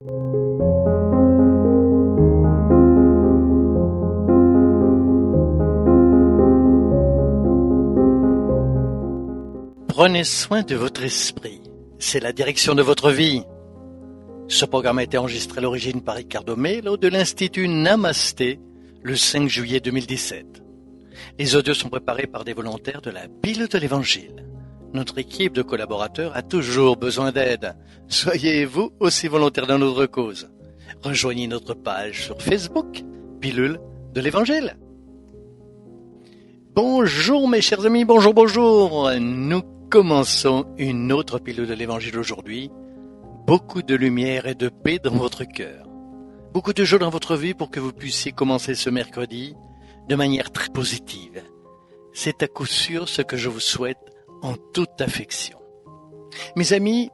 Prenez soin de votre esprit, c'est la direction de votre vie. Ce programme a été enregistré à l'origine par Ricardo Melo de l'Institut Namasté le 5 juillet 2017. Les audios sont préparés par des volontaires de la Pile de l'Évangile. Notre équipe de collaborateurs a toujours besoin d'aide. Soyez vous aussi volontaire dans notre cause. Rejoignez notre page sur Facebook, Pilule de l'Évangile. Bonjour mes chers amis, bonjour. Nous commençons une autre pilule de l'Évangile aujourd'hui. Beaucoup de lumière et de paix dans votre cœur. Beaucoup de joie dans votre vie pour que vous puissiez commencer ce mercredi de manière très positive. C'est à coup sûr ce que je vous souhaite en toute affection. Mes amis,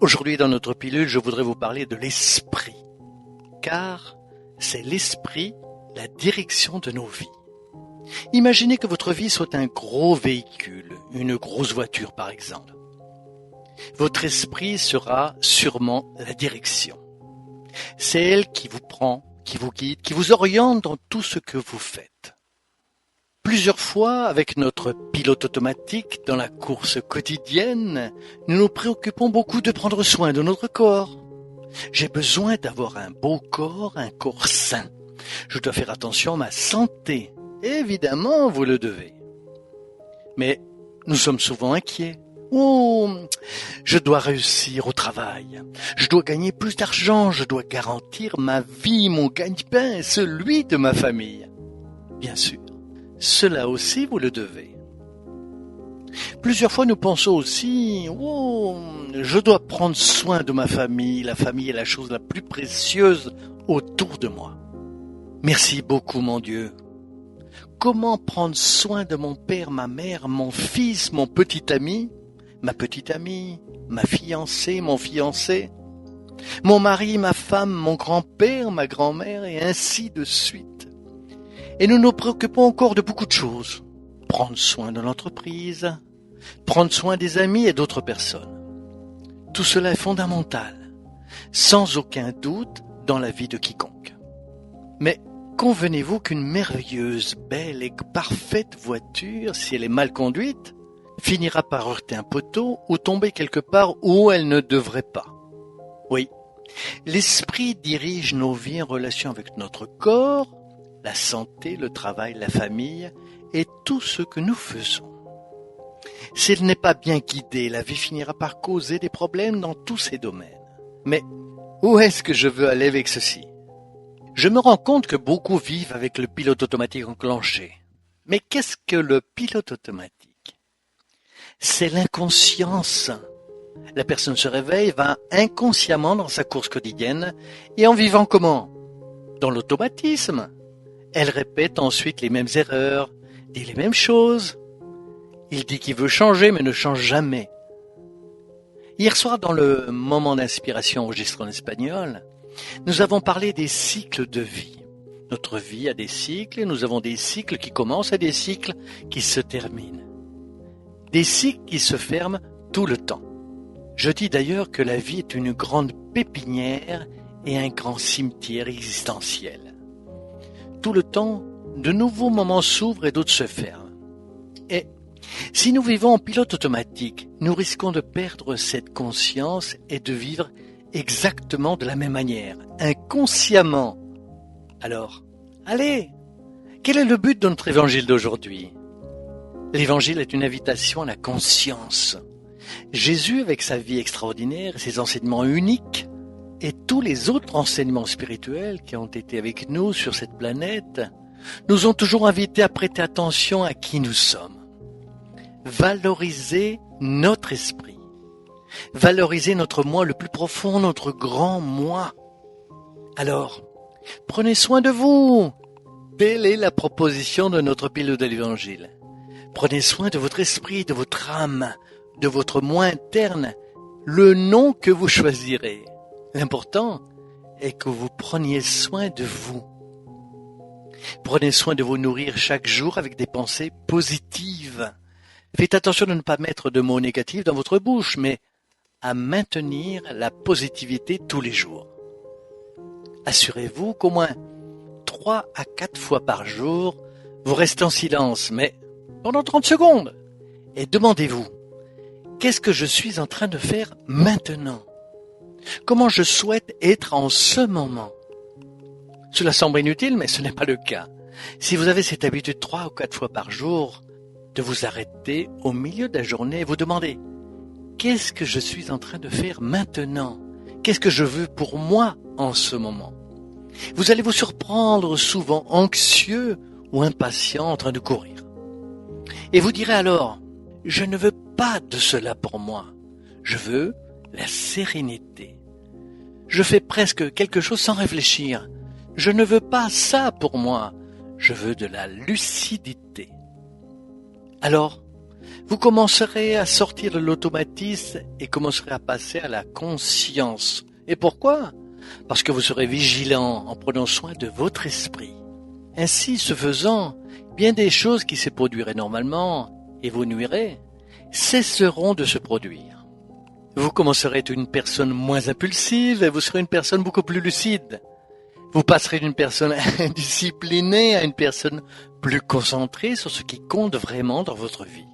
aujourd'hui dans notre pilule, je voudrais vous parler de l'esprit. Car c'est l'esprit, la direction de nos vies. Imaginez que votre vie soit un gros véhicule, une grosse voiture par exemple. Votre esprit sera sûrement la direction. C'est elle qui vous prend, qui vous guide, qui vous oriente dans tout ce que vous faites. Plusieurs fois, avec notre pilote automatique dans la course quotidienne, nous nous préoccupons beaucoup de prendre soin de notre corps. J'ai besoin d'avoir un beau corps, un corps sain. Je dois faire attention à ma santé. Évidemment, vous le devez. Mais nous sommes souvent inquiets. Oh, je dois réussir au travail. Je dois gagner plus d'argent. Je dois garantir ma vie, mon gagne-pain et celui de ma famille. Bien sûr, cela aussi vous le devez. Plusieurs fois, nous pensons aussi, je dois prendre soin de ma famille. La famille est la chose la plus précieuse autour de moi. Merci beaucoup, mon Dieu. Comment prendre soin de mon père, ma mère, mon fils, mon petit ami, ma petite amie, ma fiancée, mon fiancé, mon mari, ma femme, mon grand-père, ma grand-mère, et ainsi de suite. Et nous nous préoccupons encore de beaucoup de choses. Prendre soin de l'entreprise, prendre soin des amis et d'autres personnes. Tout cela est fondamental, sans aucun doute, dans la vie de quiconque. Mais convenez-vous qu'une merveilleuse, belle et parfaite voiture, si elle est mal conduite, finira par heurter un poteau ou tomber quelque part où elle ne devrait pas. Oui, l'esprit dirige nos vies en relation avec notre corps, la santé, le travail, la famille et tout ce que nous faisons. Si elle n'est pas bien guidée, la vie finira par causer des problèmes dans tous ces domaines. Mais où est-ce que je veux aller avec ceci ? Je me rends compte que beaucoup vivent avec le pilote automatique enclenché. Mais qu'est-ce que le pilote automatique ? C'est l'inconscience. La personne se réveille, va inconsciemment dans sa course quotidienne et en vivant comment ? Dans l'automatisme. Elle répète ensuite les mêmes erreurs, dit les mêmes choses. Il dit qu'il veut changer mais ne change jamais. Hier soir, dans le moment d'inspiration enregistré en espagnol, nous avons parlé des cycles de vie. Notre vie a des cycles et nous avons des cycles qui commencent et des cycles qui se terminent. Des cycles qui se ferment tout le temps. Je dis d'ailleurs que la vie est une grande pépinière et un grand cimetière existentiel. Tout le temps, de nouveaux moments s'ouvrent et d'autres se ferment. Et si nous vivons en pilote automatique, nous risquons de perdre cette conscience et de vivre exactement de la même manière, inconsciemment. Alors, allez, quel est le but de notre évangile d'aujourd'hui ? L'évangile est une invitation à la conscience. Jésus, avec sa vie extraordinaire, ses enseignements uniques, et tous les autres enseignements spirituels qui ont été avec nous sur cette planète, nous ont toujours invités à prêter attention à qui nous sommes. Valoriser notre esprit. Valoriser notre moi le plus profond, notre grand moi. Alors, prenez soin de vous. Telle est la proposition de notre pilule de l'Évangile. Prenez soin de votre esprit, de votre âme, de votre moi interne, le nom que vous choisirez. L'important est que vous preniez soin de vous. Prenez soin de vous nourrir chaque jour avec des pensées positives. Faites attention de ne pas mettre de mots négatifs dans votre bouche, mais à maintenir la positivité tous les jours. assurez-vous qu'au moins 3 à 4 fois par jour, vous restez en silence, mais pendant 30 secondes, et demandez-vous, qu'est-ce que je suis en train de faire maintenant? Comment je souhaite être en ce moment? Cela semble inutile, mais ce n'est pas le cas. Si vous avez cette habitude 3 ou 4 fois par jour, de vous arrêter au milieu de la journée et vous demander, qu'est-ce que je suis en train de faire maintenant? Qu'est-ce que je veux pour moi en ce moment? Vous allez vous surprendre souvent anxieux ou impatient en train de courir. Et vous direz alors, je ne veux pas de cela pour moi. Je veux la sérénité. Je fais presque quelque chose sans réfléchir. Je ne veux pas ça pour moi. Je veux de la lucidité. Alors, vous commencerez à sortir de l'automatisme et commencerez à passer à la conscience. Et pourquoi? Parce que vous serez vigilant en prenant soin de votre esprit. Ainsi, ce faisant, bien des choses qui se produiraient normalement et vous nuiraient cesseront de se produire. Vous commencerez à être une personne moins impulsive et vous serez une personne beaucoup plus lucide. Vous passerez d'une personne indisciplinée à une personne plus concentrée sur ce qui compte vraiment dans votre vie.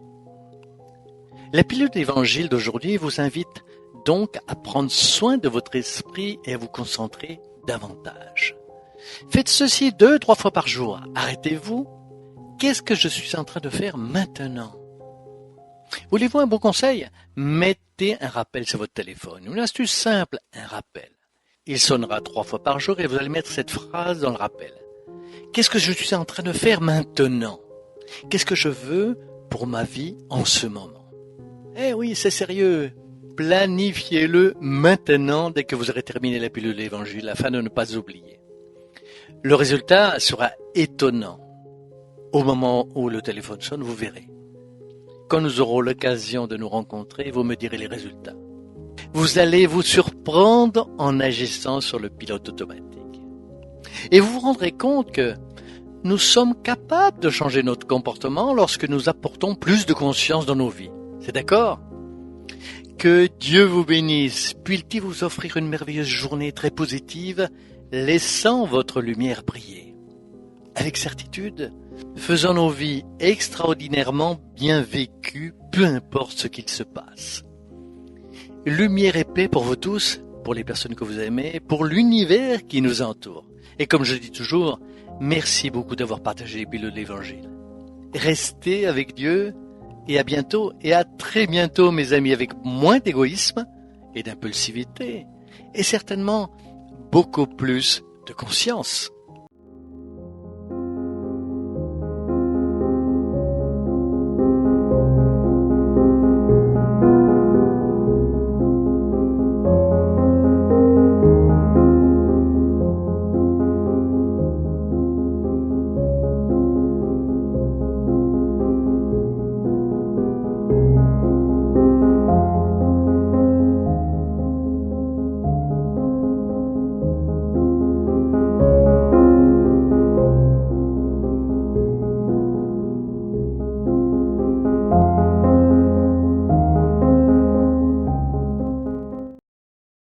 La pilule d'évangile d'aujourd'hui vous invite donc à prendre soin de votre esprit et à vous concentrer davantage. Faites ceci 2-3 fois par jour. Arrêtez-vous. Qu'est-ce que je suis en train de faire maintenant? Voulez-vous un bon conseil? Mettez un rappel sur votre téléphone. Une astuce simple, un rappel. Il sonnera 3 fois par jour et vous allez mettre cette phrase dans le rappel. Qu'est-ce que je suis en train de faire maintenant? Qu'est-ce que je veux pour ma vie en ce moment? Eh oui, c'est sérieux. Planifiez-le maintenant dès que vous aurez terminé la pilule de l'évangile afin de ne pas oublier. Le résultat sera étonnant. Au moment où le téléphone sonne, vous verrez. Quand nous aurons l'occasion de nous rencontrer, vous me direz les résultats. Vous allez vous surprendre en agissant sur le pilote automatique. Et vous vous rendrez compte que nous sommes capables de changer notre comportement lorsque nous apportons plus de conscience dans nos vies. C'est d'accord? Que Dieu vous bénisse. Puisse-t-il vous offrir une merveilleuse journée très positive, laissant votre lumière briller. Avec certitude, faisant nos vies extraordinairement bien vécues, peu importe ce qu'il se passe. Lumière et paix pour vous tous, pour les personnes que vous aimez, pour l'univers qui nous entoure. Et comme je dis toujours, merci beaucoup d'avoir partagé les pilules de l'Évangile. Restez avec Dieu et à bientôt et à très bientôt mes amis, avec moins d'égoïsme et d'impulsivité et certainement beaucoup plus de conscience.